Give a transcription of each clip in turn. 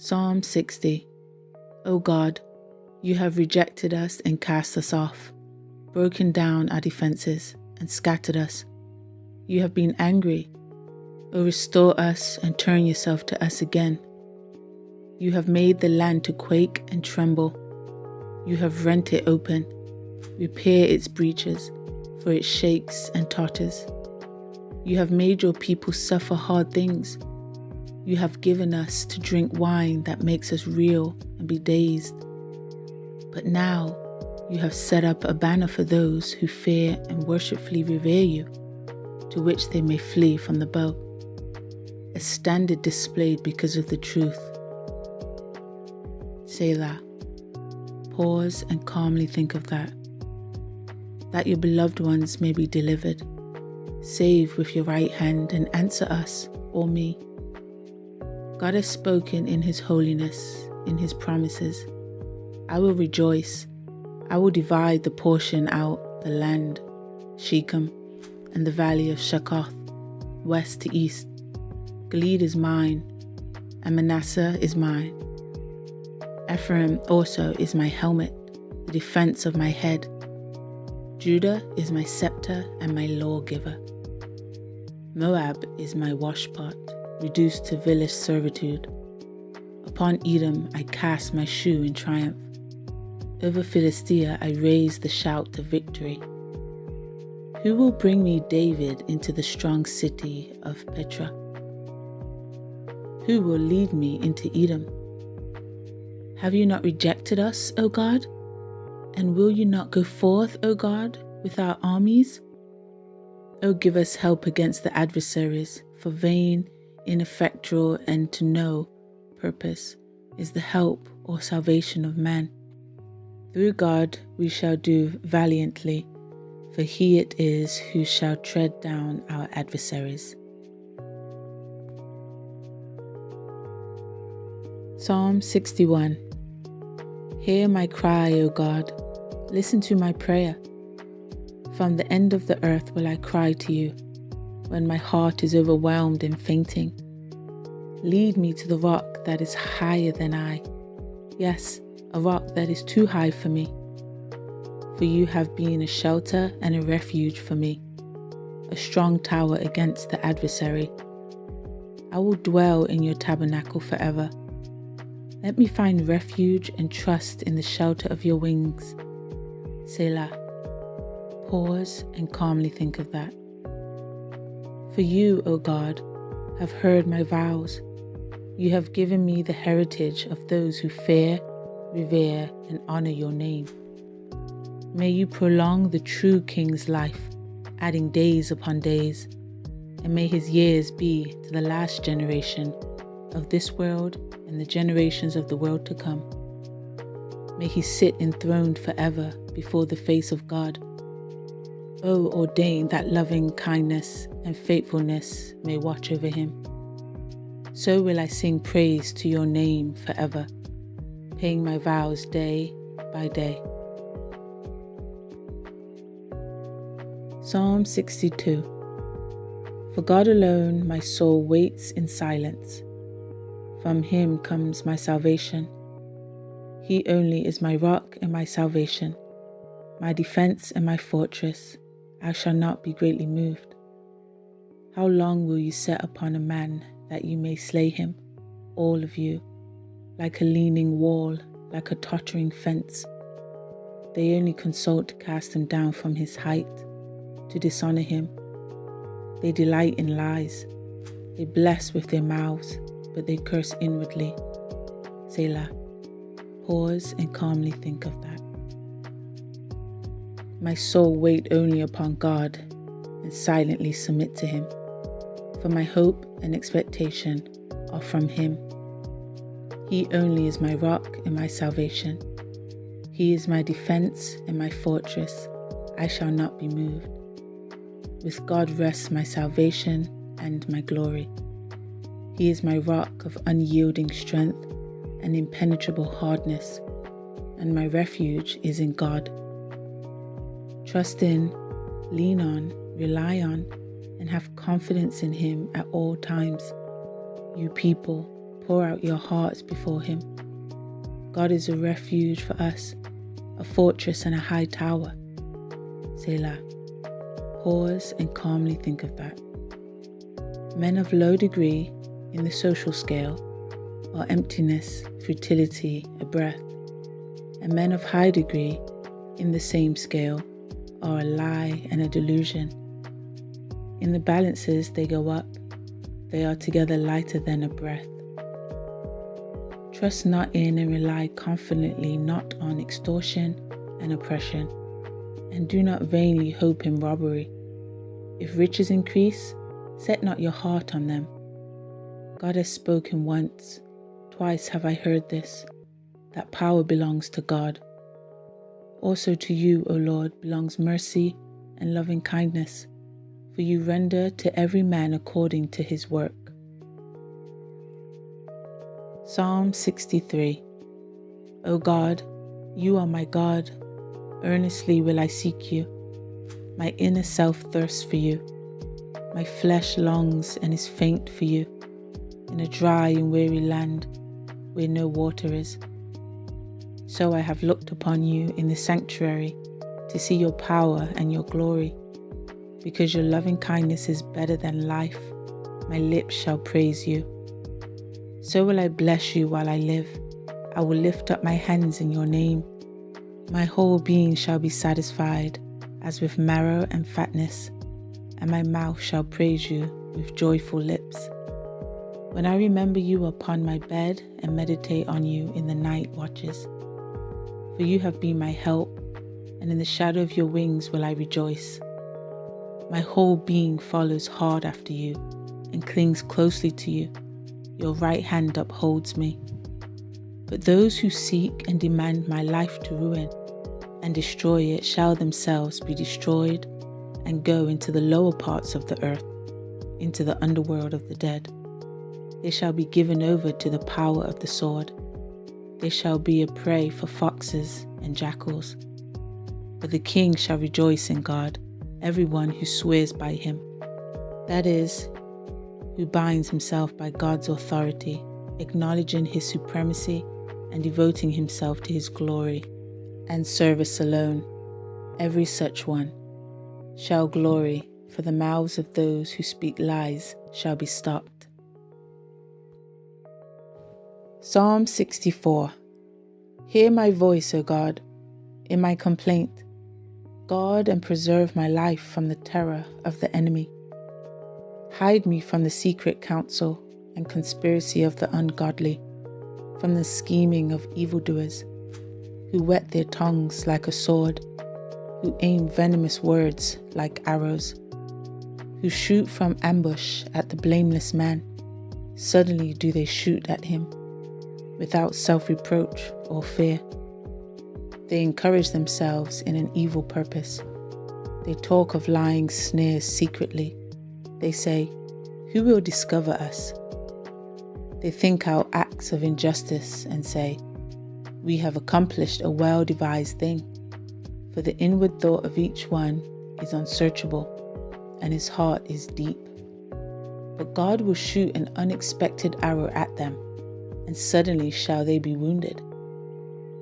Psalm 60. O God, you have rejected us and cast us off, broken down our defenses and scattered us. You have been angry. O restore us and turn yourself to us again. You have made the land to quake and tremble. You have rent it open. Repair its breaches, for it shakes and totters. You have made your people suffer hard things. You have given us to drink wine that makes us reel and be dazed. But now you have set up a banner for those who fear and worshipfully revere you, to which they may flee from the bow. A standard displayed because of the truth. Selah. Pause and calmly think of that. That your beloved ones may be delivered. Save with your right hand and answer us or me. God has spoken in his holiness, in his promises. I will rejoice. I will divide the portion out, the land, Shechem, and the valley of Succoth, west to east. Gilead is mine, and Manasseh is mine. Ephraim also is my helmet, the defense of my head. Judah is my scepter and my lawgiver. Moab is my washpot, reduced to village servitude. Upon Edom I cast my shoe in triumph. Over Philistia I raise the shout of victory. Who will bring me David into the strong city of Petra? Who will lead me into Edom? Have you not rejected us, O God? And will you not go forth, O God, with our armies? O give us help against the adversaries, for vain, ineffectual, and to no purpose is the help or salvation of man. Through God we shall do valiantly, for he it is who shall tread down our adversaries. Psalm 61. Hear my cry, O God. Listen to my prayer. From the end of the earth will I cry to you, when my heart is overwhelmed and fainting. Lead me to the rock that is higher than I. Yes, a rock that is too high for me. For you have been a shelter and a refuge for me, a strong tower against the adversary. I will dwell in your tabernacle forever. Let me find refuge and trust in the shelter of your wings. Selah. Pause and calmly think of that. For you, O God, have heard my vows. You have given me the heritage of those who fear, revere, and honor your name. May you prolong the true king's life, adding days upon days, and may his years be to the last generation of this world and the generations of the world to come. May he sit enthroned forever before the face of God. O ordain that loving kindness and faithfulness may watch over him. So will I sing praise to your name forever, paying my vows day by day. Psalm 62. For God alone my soul waits in silence. From him comes my salvation. He only is my rock and my salvation, my defense and my fortress. I shall not be greatly moved. How long will you set upon a man that you may slay him, all of you, like a leaning wall, like a tottering fence? They only consult to cast him down from his height, to dishonor him. They delight in lies. They bless with their mouths, but they curse inwardly. Selah. Pause and calmly think of that. My soul wait only upon God and silently submit to him, for my hope and expectation are from him. He only is my rock and my salvation. He is my defense and my fortress. I shall not be moved. With God rests my salvation and my glory. He is my rock of unyielding strength and impenetrable hardness, and my refuge is in God. Trust in, lean on, rely on, and have confidence in him at all times. You people, pour out your hearts before him. God is a refuge for us, a fortress and a high tower. Selah. Pause and calmly think of that. Men of low degree in the social scale are emptiness, futility, a breath, and men of high degree in the same scale are a lie and a delusion. In the balances they go up, they are together lighter than a breath. Trust not in and rely confidently not on extortion and oppression, and do not vainly hope in robbery. If riches increase, set not your heart on them. God has spoken once, twice have I heard this, that power belongs to God. Also to you, O Lord, belongs mercy and loving kindness, for you render to every man according to his work. Psalm 63. O God, you are my God. Earnestly will I seek you. My inner self thirsts for you. My flesh longs and is faint for you, in a dry and weary land where no water is. So I have looked upon you in the sanctuary to see your power and your glory. Because your loving kindness is better than life, my lips shall praise you. So will I bless you while I live. I will lift up my hands in your name. My whole being shall be satisfied as with marrow and fatness, and my mouth shall praise you with joyful lips. When I remember you upon my bed and meditate on you in the night watches. For you have been my help, and in the shadow of your wings will I rejoice. My whole being follows hard after you and clings closely to you. Your right hand upholds me. But those who seek and demand my life to ruin and destroy it shall themselves be destroyed and go into the lower parts of the earth, into the underworld of the dead. They shall be given over to the power of the sword. They shall be a prey for foxes and jackals. But the king shall rejoice in God, everyone who swears by him. That is, who binds himself by God's authority, acknowledging his supremacy and devoting himself to his glory and service alone. Every such one shall glory, for the mouths of those who speak lies shall be stopped. Psalm 64. Hear my voice, O God, in my complaint. Guard and preserve my life from the terror of the enemy. Hide me from the secret counsel and conspiracy of the ungodly, from the scheming of evildoers, who whet their tongues like a sword, who aim venomous words like arrows, who shoot from ambush at the blameless man. Suddenly do they shoot at him, without self-reproach or fear. They encourage themselves in an evil purpose. They talk of lying snares secretly. They say, who will discover us? They think out acts of injustice and say, we have accomplished a well-devised thing. For the inward thought of each one is unsearchable, and his heart is deep. But God will shoot an unexpected arrow at them, and suddenly shall they be wounded.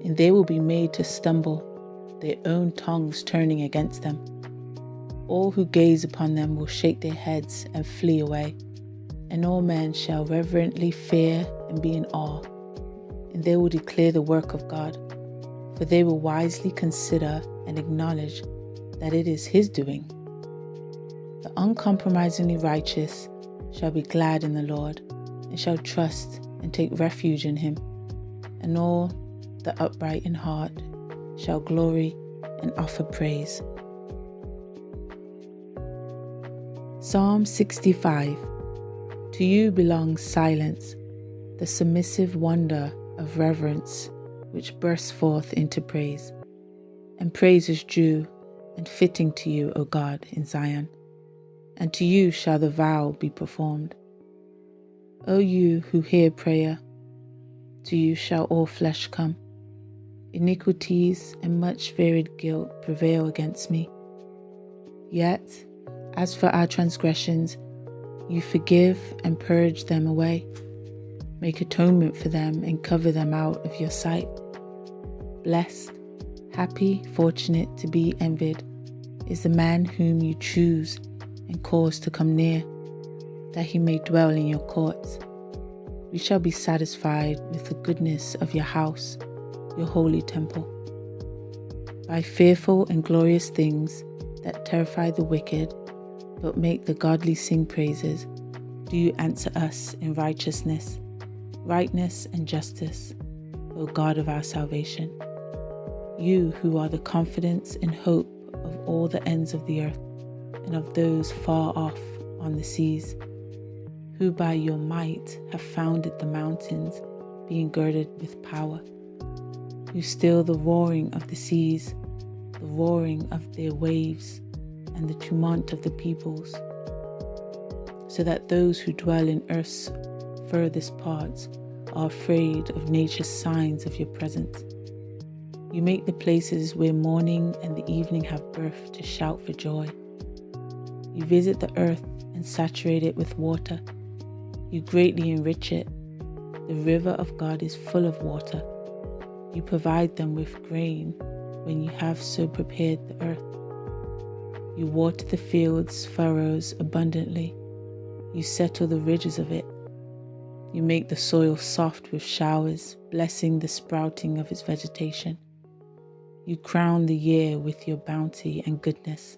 And they will be made to stumble, their own tongues turning against them. All who gaze upon them will shake their heads and flee away, and all men shall reverently fear and be in awe. And they will declare the work of God, for they will wisely consider and acknowledge that it is his doing. The uncompromisingly righteous shall be glad in the Lord, and shall trust and take refuge in him. And all the upright in heart shall glory and offer praise. Psalm 65. To you belongs silence, the submissive wonder of reverence which bursts forth into praise. And praise is due and fitting to you, O God, in Zion. And to you shall the vow be performed. O you who hear prayer, to you shall all flesh come. Iniquities and much varied guilt prevail against me. Yet, as for our transgressions, you forgive and purge them away. Make atonement for them and cover them out of your sight. Blessed, happy, fortunate, to be envied is the man whom you choose and cause to come near, that he may dwell in your courts. We shall be satisfied with the goodness of your house, your holy temple. By fearful and glorious things that terrify the wicked, but make the godly sing praises, do you answer us in righteousness and justice, O God of our salvation. You who are the confidence and hope of all the ends of the earth and of those far off on the seas, who by your might have founded the mountains, being girded with power, who still the roaring of the seas, the roaring of their waves, and the tumult of the peoples, so that those who dwell in earth's furthest parts are afraid of nature's signs of your presence. You make the places where morning and the evening have birth to shout for joy. You visit the earth and saturate it with water. You greatly enrich it. The river of God is full of water. You provide them with grain when you have so prepared the earth. You water the field's furrows abundantly. You settle the ridges of it. You make the soil soft with showers, blessing the sprouting of its vegetation. You crown the year with your bounty and goodness,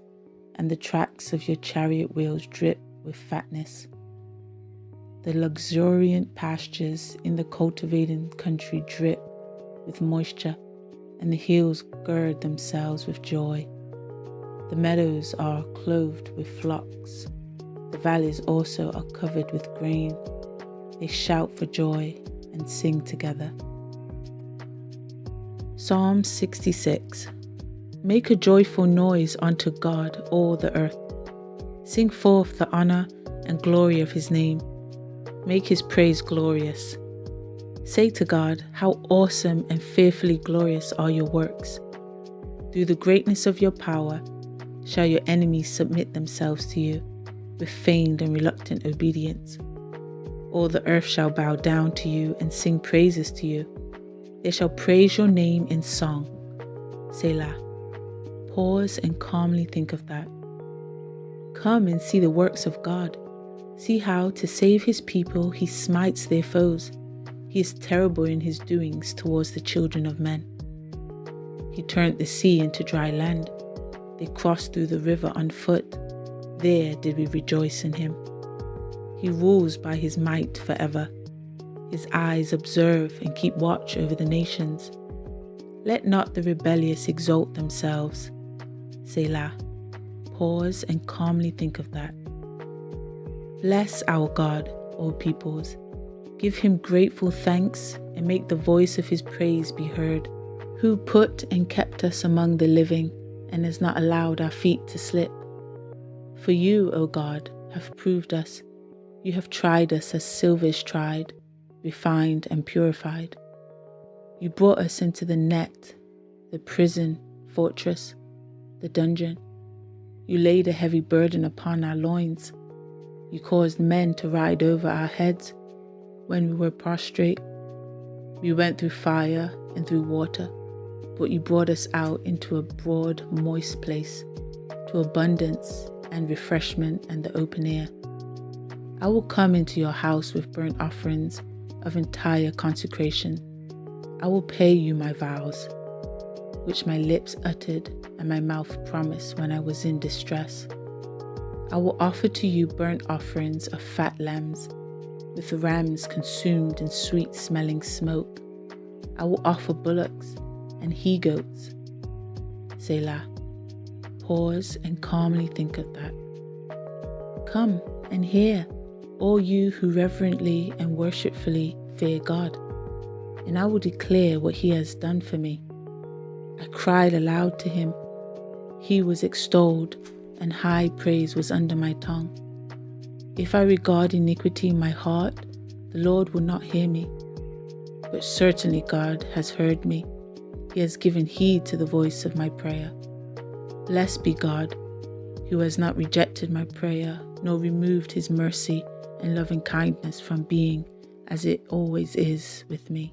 and the tracks of your chariot wheels drip with fatness. The luxuriant pastures in the cultivated country drip with moisture, and the hills gird themselves with joy. The meadows are clothed with flocks. The valleys also are covered with grain. They shout for joy and sing together. Psalm 66. Make a joyful noise unto God, all the earth. Sing forth the honor and glory of his name. Make his praise glorious. Say to God, how awesome and fearfully glorious are your works. Through the greatness of your power shall your enemies submit themselves to you with feigned and reluctant obedience. All the earth shall bow down to you and sing praises to you. They shall praise your name in song. Selah. Pause and calmly think of that. Come and see the works of God. See how, to save his people, he smites their foes. He is terrible in his doings towards the children of men. He turned the sea into dry land. They crossed through the river on foot. There did we rejoice in him. He rules by his might forever. His eyes observe and keep watch over the nations. Let not the rebellious exalt themselves. Selah. Pause and calmly think of that. Bless our God, O peoples. Give him grateful thanks and make the voice of his praise be heard, who put and kept us among the living and has not allowed our feet to slip. For you, O God, have proved us. You have tried us as silver is tried, refined and purified. You brought us into the net, the prison, fortress, the dungeon. You laid a heavy burden upon our loins. You caused men to ride over our heads when we were prostrate. We went through fire and through water, but you brought us out into a broad, moist place, to abundance and refreshment and the open air. I will come into your house with burnt offerings of entire consecration. I will pay you my vows, which my lips uttered and my mouth promised when I was in distress. I will offer to you burnt offerings of fat lambs, with rams consumed in sweet-smelling smoke. I will offer bullocks and he-goats. Selah. Pause and calmly think of that. Come and hear, all you who reverently and worshipfully fear God, and I will declare what he has done for me. I cried aloud to him. He was extolled, and high praise was under my tongue. If I regard iniquity in my heart, the Lord will not hear me. But certainly God has heard me. He has given heed to the voice of my prayer. Blessed be God, who has not rejected my prayer, nor removed his mercy and loving kindness from being as it always is with me.